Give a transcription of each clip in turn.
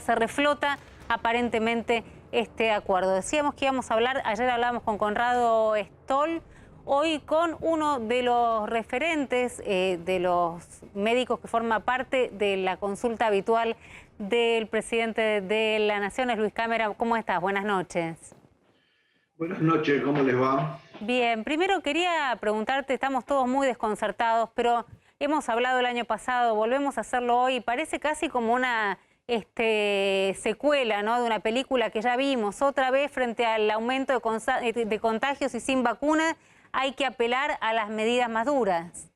Se reflota aparentemente este acuerdo. Decíamos que íbamos a hablar, ayer hablábamos con Conrado Stoll, hoy con uno de los referentes de los médicos que forma parte de la consulta habitual del presidente de la Nación, es Luis Cámara. ¿Cómo estás? Buenas noches. Buenas noches, ¿cómo les va? Bien, primero quería preguntarte, estamos todos muy desconcertados, pero hemos hablado el año pasado, volvemos a hacerlo hoy, parece casi como una secuela, ¿no?, de una película que ya vimos. Otra vez, frente al aumento de contagios y sin vacuna, hay que apelar a las medidas más duras.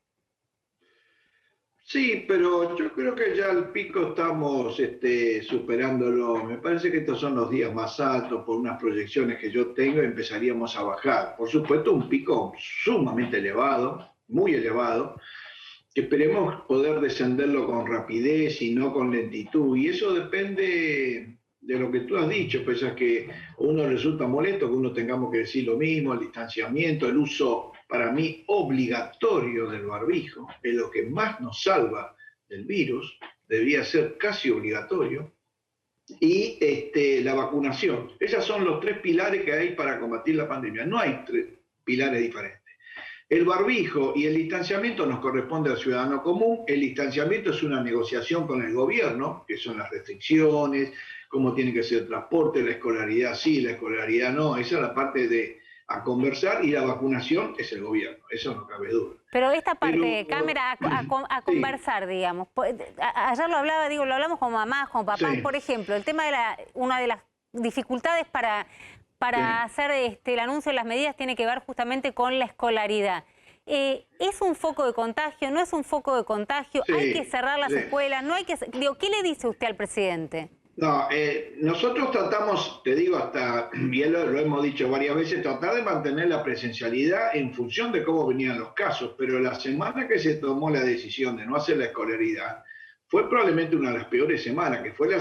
Sí, pero yo creo que ya al pico estamos superándolo. Me parece que estos son los días más altos por unas proyecciones que yo tengo y empezaríamos a bajar. Por supuesto, un pico sumamente elevado, muy elevado, que esperemos poder descenderlo con rapidez y no con lentitud. Y eso depende de lo que tú has dicho, pues es que a uno resulta molesto que uno tengamos que decir lo mismo, el distanciamiento, el uso para mí obligatorio del barbijo, es lo que más nos salva del virus, debería ser casi obligatorio, y la vacunación. Esos son los tres pilares que hay para combatir la pandemia. No hay tres pilares diferentes. El barbijo y el distanciamiento nos corresponde al ciudadano común. El distanciamiento es una negociación con el gobierno, que son las restricciones, cómo tiene que ser el transporte, la escolaridad sí, la escolaridad no. Esa es la parte de a conversar, y la vacunación es el gobierno, eso no cabe duda. Pero esta parte, Cámara, a conversar, sí, digamos. Ayer lo hablaba, lo hablamos con mamás, con papás, sí. Por ejemplo, el tema de una de las dificultades para sí, hacer el anuncio de las medidas tiene que ver justamente con la escolaridad. ¿Es un foco de contagio? ¿No es un foco de contagio? Sí, ¿hay que cerrar las escuelas? ¿No hay que? Digo, ¿qué le dice usted al presidente? No, nosotros tratamos, te digo, hasta bien lo hemos dicho varias veces, tratar de mantener la presencialidad en función de cómo venían los casos, pero la semana que se tomó la decisión de no hacer la escolaridad fue probablemente una de las peores semanas, que fue la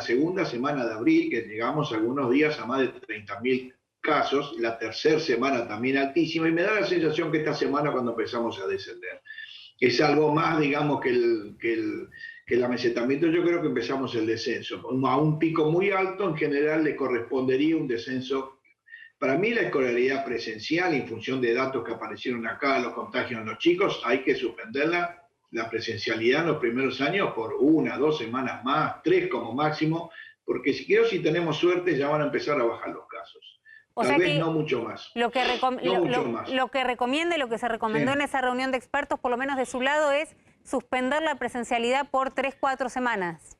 segunda semana de abril, que llegamos algunos días a más de 30.000 casos, la tercera semana también altísima, y me da la sensación que esta semana cuando empezamos a descender es algo más, digamos, que el amesetamiento. Yo creo que empezamos el descenso. A un pico muy alto, en general, le correspondería un descenso. Para mí, la escolaridad presencial, en función de datos que aparecieron acá, los contagios en los chicos, hay que suspenderla, la presencialidad en los primeros años, por 1, 2 semanas más, 3 como máximo, porque si tenemos suerte, ya van a empezar a bajar los casos. Tal vez no mucho más. Lo que recomienda y lo que se recomendó en esa reunión de expertos, por lo menos de su lado, es suspender la presencialidad por 3, 4 semanas.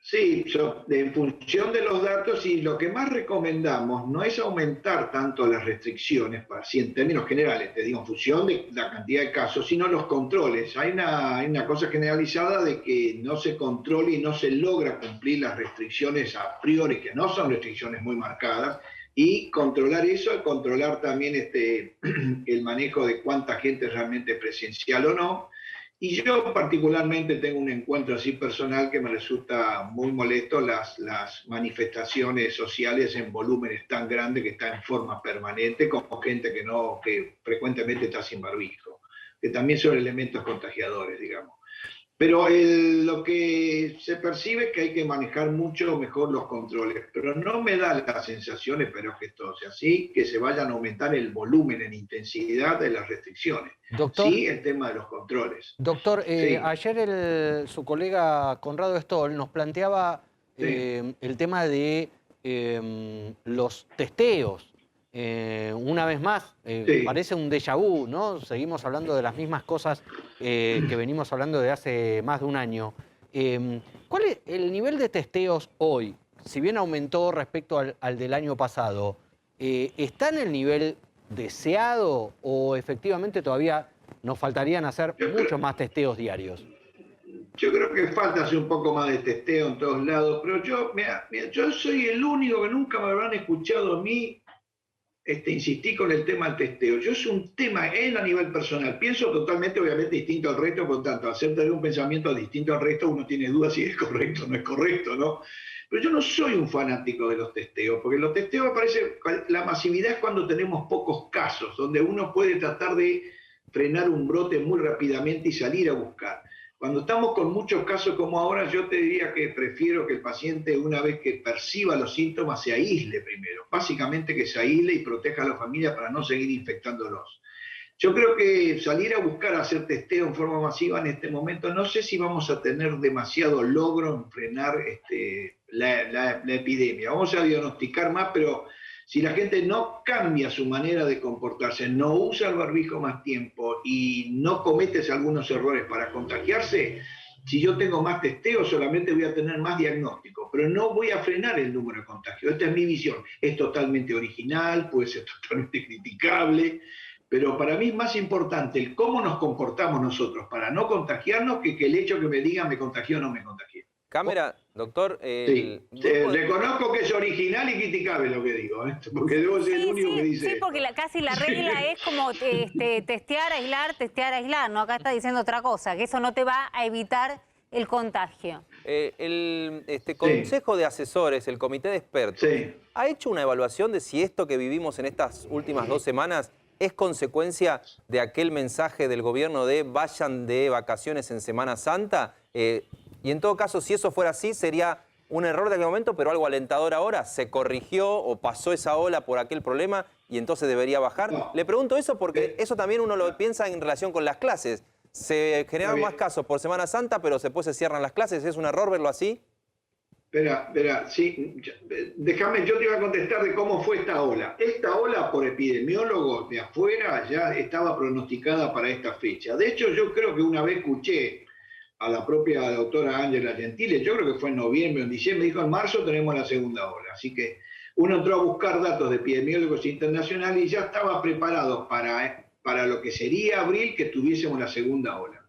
Sí, en función de los datos, y lo que más recomendamos no es aumentar tanto las restricciones, así en términos generales, te digo, en función de la cantidad de casos, sino los controles. Hay una cosa generalizada de que no se controla y no se logra cumplir las restricciones a priori, que no son restricciones muy marcadas, y controlar eso, controlar también el manejo de cuánta gente es realmente presencial o no. Y yo particularmente tengo un encuentro así personal que me resulta muy molesto, las manifestaciones sociales en volúmenes tan grandes que están en forma permanente, como gente que frecuentemente está sin barbijo, que también son elementos contagiadores, digamos. Pero lo que se percibe es que hay que manejar mucho mejor los controles, pero no me da la sensación, espero que esto sea así, que se vayan a aumentar el volumen en intensidad de las restricciones. Doctor, sí, el tema de los controles. Doctor, sí. Ayer su colega Conrado Stoll nos planteaba el tema de los testeos. Una vez más, parece un déjà vu, ¿no? Seguimos hablando de las mismas cosas que venimos hablando de hace más de un año. ¿Cuál es el nivel de testeos hoy? Si bien aumentó respecto al del año pasado, ¿está en el nivel deseado o efectivamente todavía nos faltarían hacer muchos más testeos diarios? Yo creo que falta hacer un poco más de testeo en todos lados, pero yo soy el único que nunca me habrán escuchado a mí insistí con el tema del testeo. Yo es un tema a nivel personal. Pienso totalmente, obviamente, distinto al resto, por tanto, al tener un pensamiento distinto al resto, uno tiene dudas si es correcto o no es correcto, ¿no? Pero yo no soy un fanático de los testeos, porque los testeos me parece, la masividad es cuando tenemos pocos casos, donde uno puede tratar de frenar un brote muy rápidamente y salir a buscar. Cuando estamos con muchos casos como ahora, yo te diría que prefiero que el paciente, una vez que perciba los síntomas, se aísle primero. Básicamente que se aísle y proteja a la familia para no seguir infectándolos. Yo creo que salir a buscar hacer testeo en forma masiva en este momento, no sé si vamos a tener demasiado logro en frenar la epidemia. Vamos a diagnosticar más, pero si la gente no cambia su manera de comportarse, no usa el barbijo más tiempo y no cometes algunos errores para contagiarse, si yo tengo más testeo solamente voy a tener más diagnóstico, pero no voy a frenar el número de contagios. Esta es mi visión. Es totalmente original, puede ser totalmente criticable, pero para mí es más importante el cómo nos comportamos nosotros para no contagiarnos que el hecho que me digan me contagió o no me contagié. Cámara, doctor. Sí, reconozco que es original y criticable lo que digo, porque debo ser el único que dice. Sí, porque casi la regla es como testear, aislar, ¿no? Acá está diciendo otra cosa, que eso no te va a evitar el contagio. El Consejo de Asesores, el Comité de Expertos, ¿ha hecho una evaluación de si esto que vivimos en estas últimas 2 semanas es consecuencia de aquel mensaje del gobierno de vayan de vacaciones en Semana Santa? Y en todo caso, si eso fuera así, sería un error de aquel momento, pero algo alentador ahora. ¿Se corrigió o pasó esa ola por aquel problema y entonces debería bajar? No. Le pregunto eso porque eso también uno lo piensa en relación con las clases. Se generan más casos por Semana Santa, pero después se cierran las clases. ¿Es un error verlo así? Espera, sí, déjame, yo te iba a contestar de cómo fue esta ola. Esta ola, por epidemiólogos de afuera, ya estaba pronosticada para esta fecha. De hecho, yo creo que una vez escuché a la propia doctora Ángela Gentile, yo creo que fue en noviembre o en diciembre, dijo en marzo tenemos la segunda ola. Así que uno entró a buscar datos de epidemiólogos internacionales y ya estaba preparado para lo que sería abril que tuviésemos la segunda ola.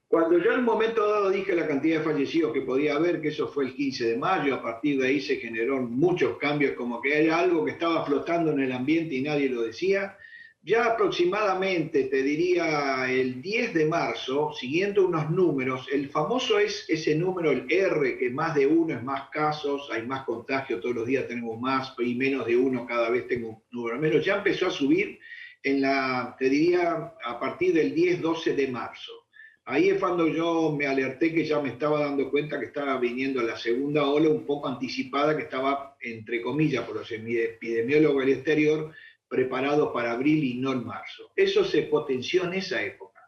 Cuando yo en un momento dado dije la cantidad de fallecidos que podía haber, que eso fue el 15 de mayo, a partir de ahí se generaron muchos cambios, como que era algo que estaba flotando en el ambiente y nadie lo decía. Ya aproximadamente, te diría, el 10 de marzo, siguiendo unos números, el famoso es ese número, el R, que más de 1 es más casos, hay más contagio, todos los días tenemos más, y menos de 1 cada vez tengo un número menos, ya empezó a subir te diría, a partir del 10-12 de marzo. Ahí es cuando yo me alerté que ya me estaba dando cuenta que estaba viniendo la segunda ola un poco anticipada, que estaba, entre comillas, por los epidemiólogos del exterior, preparado para abril y no en marzo. Eso se potenció en esa época.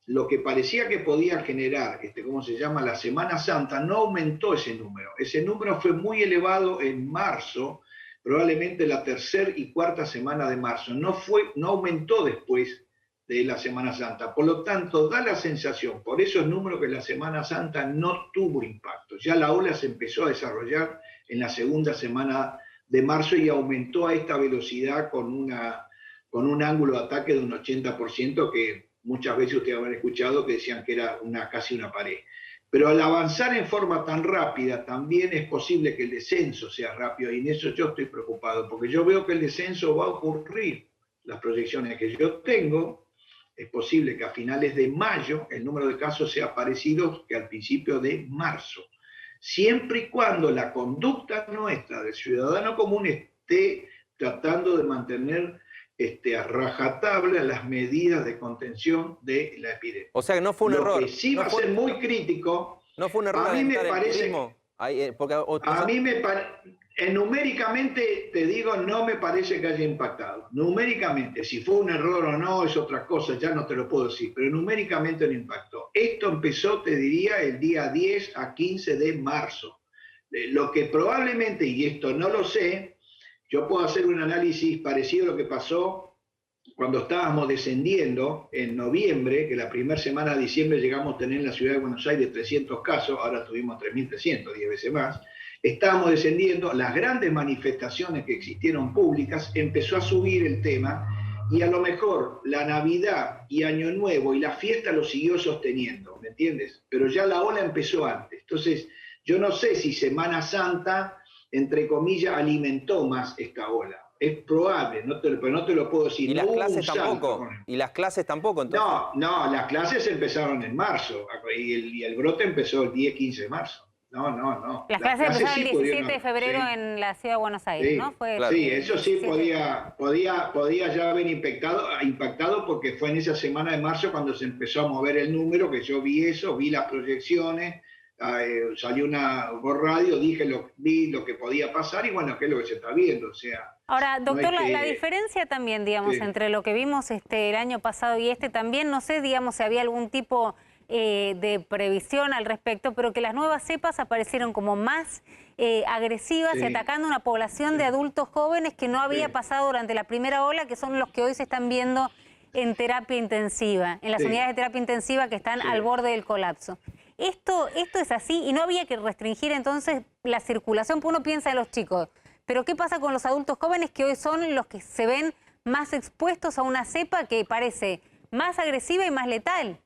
Lo que parecía que podía generar, ¿cómo se llama?, la Semana Santa, no aumentó ese número. Ese número fue muy elevado en marzo, probablemente la tercera y cuarta semana de marzo. No aumentó después de la Semana Santa. Por lo tanto, da la sensación, por esos números, que la Semana Santa no tuvo impacto. Ya la ola se empezó a desarrollar en la segunda semana de marzo y aumentó a esta velocidad con un ángulo de ataque de un 80%, que muchas veces ustedes habrán escuchado que decían que era casi una pared. Pero al avanzar en forma tan rápida, también es posible que el descenso sea rápido, y en eso yo estoy preocupado, porque yo veo que el descenso va a ocurrir. Las proyecciones que yo tengo, es posible que a finales de mayo el número de casos sea parecido que al principio de marzo, siempre y cuando la conducta nuestra del ciudadano común esté tratando de mantener a rajatabla las medidas de contención de la epidemia. O sea que no fue un error. Lo que sí va a ser muy crítico. No fue un error. A mí me parece. Numéricamente, te digo, no me parece que haya impactado. Numéricamente, si fue un error o no, es otra cosa, ya no te lo puedo decir, pero numéricamente no impactó. Esto empezó, te diría, el día 10 a 15 de marzo. Lo que probablemente, y esto no lo sé, yo puedo hacer un análisis parecido a lo que pasó cuando estábamos descendiendo en noviembre, que la primera semana de diciembre llegamos a tener en la ciudad de Buenos Aires 300 casos, ahora tuvimos 3.300, 10 veces más. Estábamos descendiendo, las grandes manifestaciones que existieron públicas, empezó a subir el tema, y a lo mejor la Navidad y Año Nuevo y la fiesta lo siguió sosteniendo, ¿me entiendes? Pero ya la ola empezó antes. Entonces, yo no sé si Semana Santa, entre comillas, alimentó más esta ola. Es probable, pero no te lo puedo decir. ¿Y las clases tampoco? ¿Y las clases tampoco, entonces? No, las clases empezaron en marzo, y el brote empezó el 10-15 de marzo. No. Las clases empezaron sí el 17 de pudieron, febrero sí. en la ciudad de Buenos Aires, Sí, ¿no? Fue claro. Sí, eso sí 17. podía ya haber impactado porque fue en esa semana de marzo cuando se empezó a mover el número, que yo vi eso, vi las proyecciones, salió por radio, vi lo que podía pasar y bueno, qué es lo que se está viendo, o sea... Ahora, no doctor, es que- la diferencia también, digamos, Sí. entre lo que vimos el año pasado y también, no sé, digamos, si había algún tipo de previsión al respecto, pero que las nuevas cepas aparecieron como más agresivas y Sí. atacando una población de adultos jóvenes que no había Sí. pasado durante la primera ola, que son los que hoy se están viendo en terapia intensiva, en las Sí. unidades de terapia intensiva que están Sí. al borde del colapso. Esto es así y no había que restringir entonces la circulación, porque uno piensa en los chicos. Pero ¿qué pasa con los adultos jóvenes que hoy son los que se ven más expuestos a una cepa que parece más agresiva y más letal?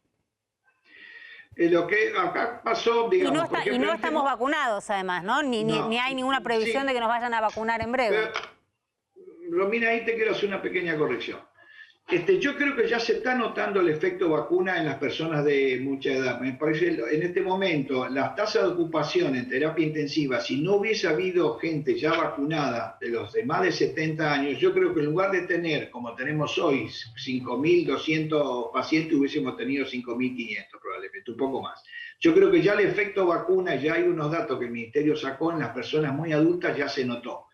Lo que acá pasó, digamos... por Y ejemplo, no estamos vacunados además, ¿no? Ni hay ninguna previsión Sí. de que nos vayan a vacunar en breve. Romina, ahí te quiero hacer una pequeña corrección. Yo creo que ya se está notando el efecto vacuna en las personas de mucha edad. Me parece, en este momento, las tasas de ocupación en terapia intensiva, si no hubiese habido gente ya vacunada de los de más de 70 años, yo creo que en lugar de tener, como tenemos hoy, 5.200 pacientes, hubiésemos tenido 5.500 probablemente, un poco más. Yo creo que ya el efecto vacuna, ya hay unos datos que el Ministerio sacó en las personas muy adultas, ya se notó.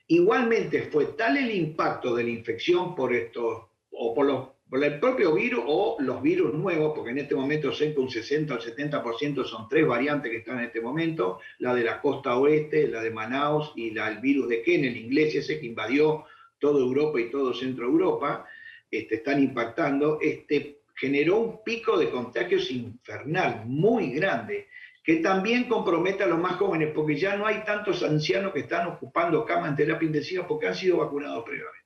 Igualmente fue tal el impacto de la infección por estos o por el propio virus o los virus nuevos, porque en este momento sé que un 60 o 70% son 3 variantes que están en este momento, la de la costa oeste, la de Manaus y el virus de Kent, el inglés ese que invadió toda Europa y todo Centro Europa, están impactando, generó un pico de contagios infernal, muy grande, que también compromete a los más jóvenes, porque ya no hay tantos ancianos que están ocupando camas en terapia intensiva porque han sido vacunados previamente.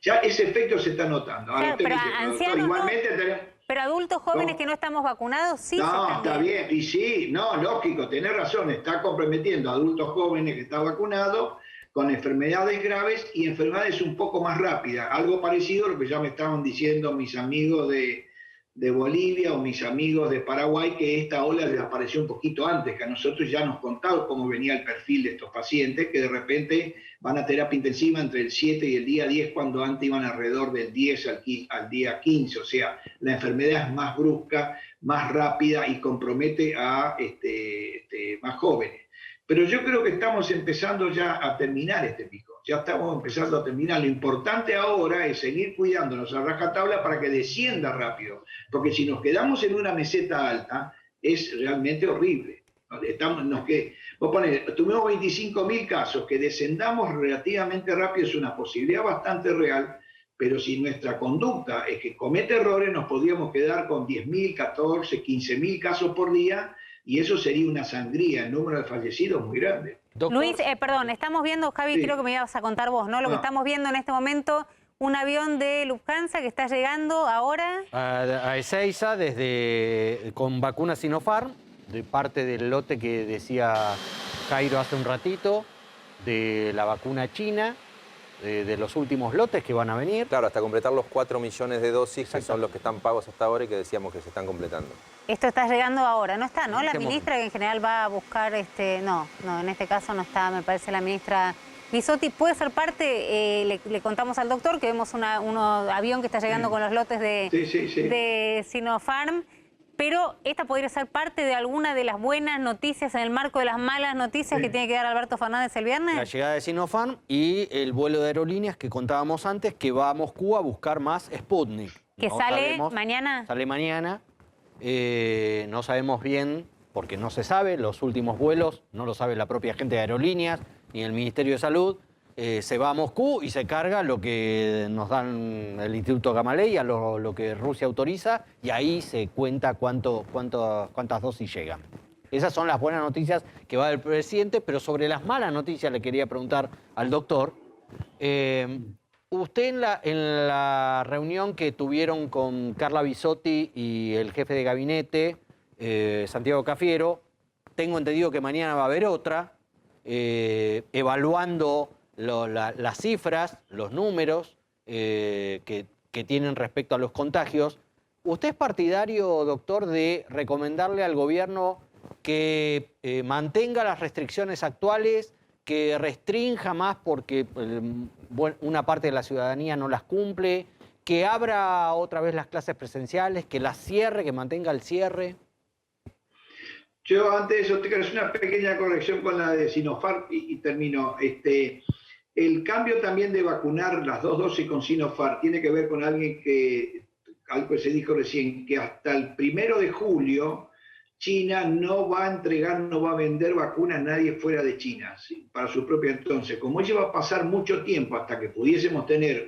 Ya ese efecto se está notando. Ahora Claro, pero dice, ancianos igualmente no, tenemos... pero adultos jóvenes ¿Cómo? que no estamos vacunados sí se No, están está viendo. bien, y sí, no, lógico, tenés razón, está comprometiendo a adultos jóvenes que están vacunados con enfermedades graves y enfermedades un poco más rápidas, algo parecido a lo que ya me estaban diciendo mis amigos de Bolivia o mis amigos de Paraguay, que esta ola les apareció un poquito antes, que a nosotros ya nos contaron cómo venía el perfil de estos pacientes, que de repente van a terapia intensiva entre el 7 y el día 10, cuando antes iban alrededor del 10 al día 15, o sea, la enfermedad es más brusca, más rápida y compromete a más jóvenes. Pero yo creo que estamos empezando ya a terminar este pico, ya estamos empezando a terminar. Lo importante ahora es seguir cuidándonos a rajatabla para que descienda rápido, porque si nos quedamos en una meseta alta es realmente horrible. Vos ponés, tuvimos 25.000 casos, que descendamos relativamente rápido es una posibilidad bastante real, pero si nuestra conducta es que comete errores, nos podríamos quedar con 10.000, 14, 15.000 casos por día, y eso sería una sangría, el número de fallecidos muy grande. Doctor, Luis, perdón, estamos viendo, Javi, Sí. creo que me ibas a contar vos, ¿no? Lo que estamos viendo en este momento, un avión de Lufthansa que está llegando ahora. a Ezeiza con vacuna Sinopharm, de parte del lote que decía Jairo hace un ratito, de la vacuna china, de los últimos lotes que van a venir. Claro, hasta completar los 4 millones de dosis, que son los que están pagos hasta ahora y que decíamos que se están completando. Esto está llegando ahora, ¿no está, no? ¿En La qué ministra que en general va a buscar, no, en este caso no está, me parece la ministra Bisotti. Puede ser parte, le contamos al doctor que vemos un avión que está llegando con los lotes de Sinopharm, pero esta podría ser parte de alguna de las buenas noticias en el marco de las malas noticias que tiene que dar Alberto Fernández el viernes. La llegada de Sinopharm y el vuelo de aerolíneas que contábamos antes, que va a Moscú a buscar más Sputnik. Que No sale sabemos, mañana. Sale mañana. No sabemos bien, porque no se sabe, los últimos vuelos, no lo sabe la propia gente de aerolíneas, ni el Ministerio de Salud. Se va a Moscú y se carga lo que nos dan el Instituto Gamaleya, a lo que Rusia autoriza, y ahí se cuenta cuántas dosis llegan. Esas son las buenas noticias que va del presidente, pero sobre las malas noticias le quería preguntar al doctor. Usted en la reunión que tuvieron con Carla Bisotti y el jefe de gabinete, Santiago Cafiero, tengo entendido que mañana va a haber otra, evaluando las cifras, los números que tienen respecto a los contagios. ¿Usted es partidario, doctor, de recomendarle al gobierno que mantenga las restricciones actuales, que restrinja más porque una parte de la ciudadanía no las cumple, que abra otra vez las clases presenciales, que las cierre, que mantenga el cierre? Yo antes de eso te quiero hacer una pequeña corrección con la de Sinopharm y termino. El cambio también de vacunar las 2 dosis con Sinopharm tiene que ver con algo que se dijo recién, que hasta el 1 de julio China no va a entregar, no va a vender vacunas a nadie fuera de China, ¿sí? Para su propio entonces. Como eso va a pasar mucho tiempo hasta que pudiésemos tener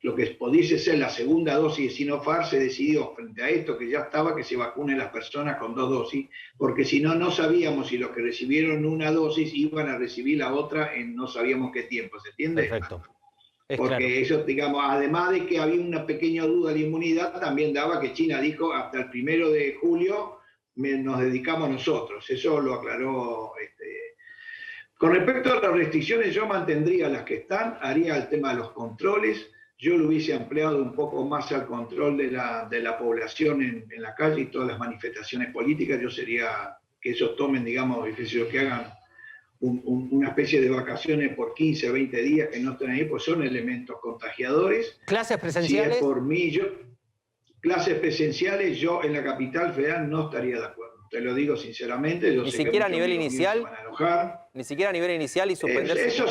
lo que pudiese ser la segunda dosis de Sinopharm, se decidió frente a esto que ya estaba, que se vacunen las personas con 2 dosis, porque si no, no sabíamos si los que recibieron una dosis iban a recibir la otra en no sabíamos qué tiempo, ¿se entiende? Perfecto. Porque claro. Eso, digamos, además de que había una pequeña duda de inmunidad, también daba que China dijo hasta el 1 de julio nos dedicamos nosotros. Eso lo aclaró. Con respecto a las restricciones, yo mantendría las que están, haría el tema de los controles. Yo lo hubiese ampliado un poco más al control de la población en la calle y todas las manifestaciones políticas. Yo sería que ellos tomen, digamos, que hagan una especie de vacaciones por 15 o 20 días que no estén ahí, pues son elementos contagiadores. ¿Clases presenciales? Si es por mí, clases presenciales, yo en la capital federal no estaría de acuerdo. Te lo digo sinceramente. Ni siquiera a nivel inicial. Ni siquiera a nivel inicial y suspender. Eso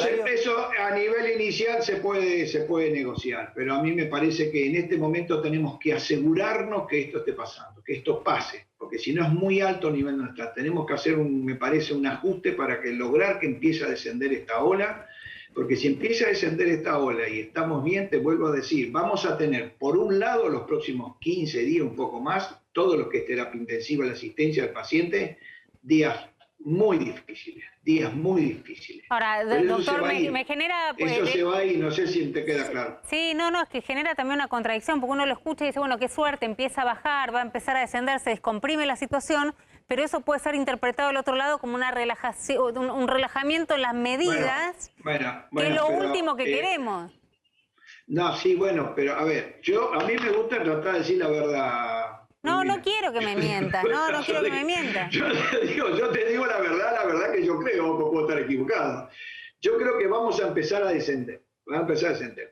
a nivel inicial se puede negociar, pero a mí me parece que en este momento tenemos que asegurarnos que esto esté pasando, que esto pase, porque si no es muy alto a nivel nacional. Tenemos que hacer, me parece, un ajuste para lograr que empiece a descender esta ola, porque si empieza a descender esta ola y estamos bien, te vuelvo a decir, vamos a tener, por un lado, los próximos 15 días, un poco más, todo lo que es terapia intensiva, la asistencia al paciente, días muy difíciles. Ahora, doctor, me genera... Eso se va a ir, no sé si te queda claro. Sí, no, es que genera también una contradicción, porque uno lo escucha y dice, bueno, qué suerte, empieza a bajar, va a empezar a descender, se descomprime la situación, pero eso puede ser interpretado del otro lado como una relajación, un relajamiento en las medidas, que es lo último que queremos. No, sí, bueno, pero a ver, a mí me gusta tratar de decir la verdad. No quiero que me mientas, no quiero que me mientas. Yo te digo la verdad que yo creo, o puedo estar equivocado. Yo creo que vamos a empezar a descender,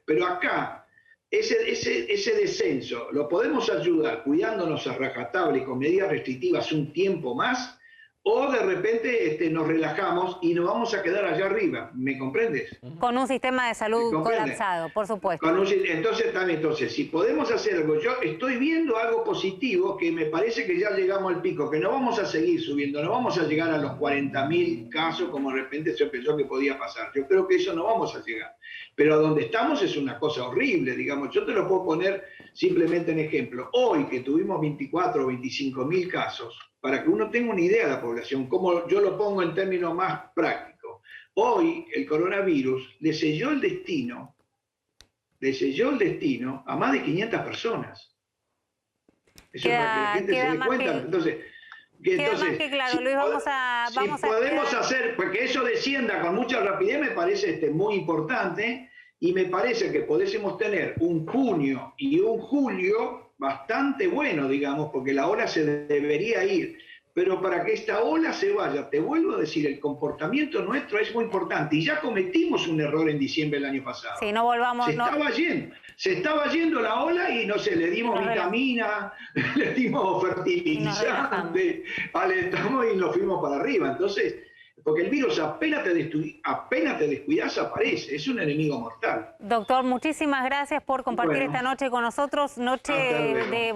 pero acá, ese descenso, lo podemos ayudar cuidándonos a rajatabla y con medidas restrictivas un tiempo más, o de repente nos relajamos y nos vamos a quedar allá arriba, ¿me comprendes? Con un sistema de salud colapsado, por supuesto. Entonces, si podemos hacer algo, yo estoy viendo algo positivo, que me parece que ya llegamos al pico, que no vamos a seguir subiendo, no vamos a llegar a los 40.000 casos como de repente se pensó que podía pasar. Yo creo que eso no vamos a llegar. Pero a donde estamos es una cosa horrible, digamos. Yo te lo puedo poner simplemente en ejemplo. Hoy que tuvimos 24 o 25.000 casos, para que uno tenga una idea de la población, como yo lo pongo en términos más prácticos. Hoy el coronavirus le selló el destino a más de 500 personas. Eso para que la gente se dé cuenta. Entonces, más que claro, Luis, vamos a podemos hacer, porque eso descienda con mucha rapidez, me parece muy importante, y me parece que podésemos tener un junio y un julio bastante bueno, digamos, porque la ola se debería ir. Pero para que esta ola se vaya, te vuelvo a decir, el comportamiento nuestro es muy importante. Y ya cometimos un error en diciembre del año pasado. Sí, no volvamos... Se estaba yendo la ola y no sé, le dimos vitamina, le dimos fertilizante, alentamos y nos fuimos para arriba. Entonces, porque el virus apenas te descuidas aparece, es un enemigo mortal. Doctor, muchísimas gracias por compartir esta noche con nosotros, noche de,